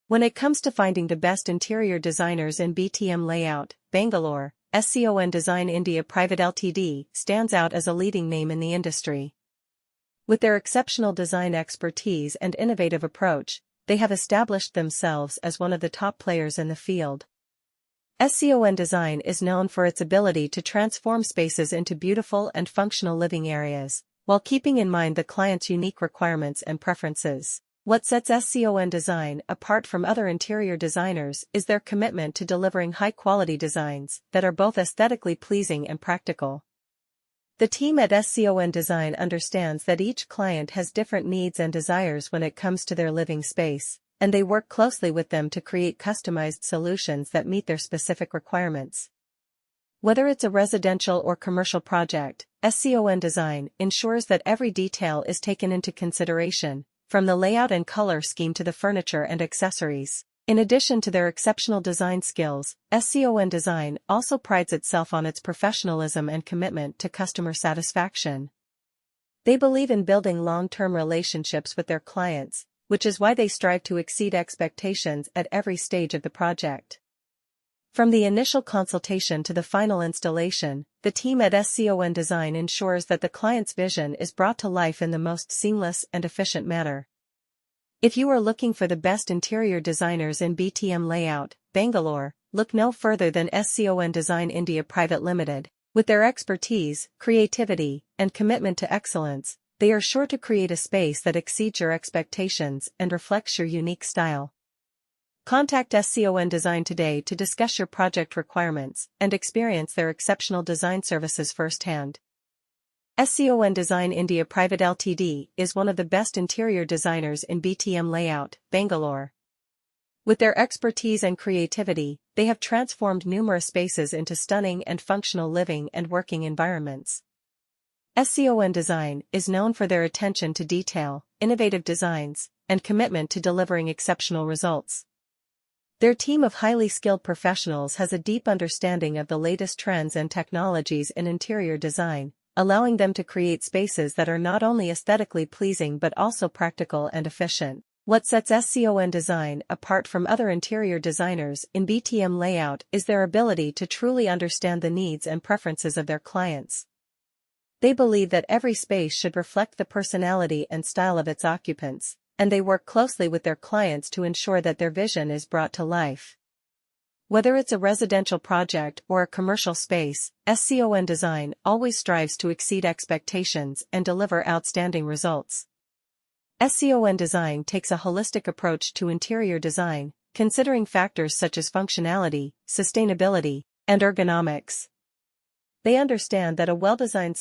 When it comes to finding the best interior designers in BTM Layout, Bangalore, SCON Design India Pvt Ltd stands out as a leading name in the industry. With their exceptional design expertise and innovative approach, they have established themselves as one of the top players in the field. SCON Design is known for its ability to transform spaces into beautiful and functional living areas, while keeping in mind the client's unique requirements and preferences. What sets SCON Design apart from other interior designers is their commitment to delivering high-quality designs that are both aesthetically pleasing and practical. The team at SCON Design understands that each client has different needs and desires when it comes to their living space, and they work closely with them to create customized solutions that meet their specific requirements. Whether it's a residential or commercial project, SCON Design ensures that every detail is taken into consideration, from the layout and color scheme to the furniture and accessories. In addition to their exceptional design skills, SCON Design also prides itself on its professionalism and commitment to customer satisfaction. They believe in building long-term relationships with their clients, which is why they strive to exceed expectations at every stage of the project. From the initial consultation to the final installation, the team at SCON Design ensures that the client's vision is brought to life in the most seamless and efficient manner. If you are looking for the best interior designers in BTM Layout, Bangalore, look no further than SCON Design India Pvt Ltd. With their expertise, creativity, and commitment to excellence, they are sure to create a space that exceeds your expectations and reflects your unique style. Contact SCON Design today to discuss your project requirements and experience their exceptional design services firsthand. SCON Design India Pvt Ltd is one of the best interior designers in BTM Layout, Bangalore. With their expertise and creativity, they have transformed numerous spaces into stunning and functional living and working environments. SCON Design is known for their attention to detail, innovative designs, and commitment to delivering exceptional results. Their team of highly skilled professionals has a deep understanding of the latest trends and technologies in interior design, allowing them to create spaces that are not only aesthetically pleasing but also practical and efficient. What sets SCON Design apart from other interior designers in BTM Layout is their ability to truly understand the needs and preferences of their clients. They believe that every space should reflect the personality and style of its occupants, and they work closely with their clients to ensure that their vision is brought to life. Whether it's a residential project or a commercial space, SCON Design always strives to exceed expectations and deliver outstanding results. SCON Design takes a holistic approach to interior design, considering factors such as functionality, sustainability, and ergonomics. They understand that a well-designed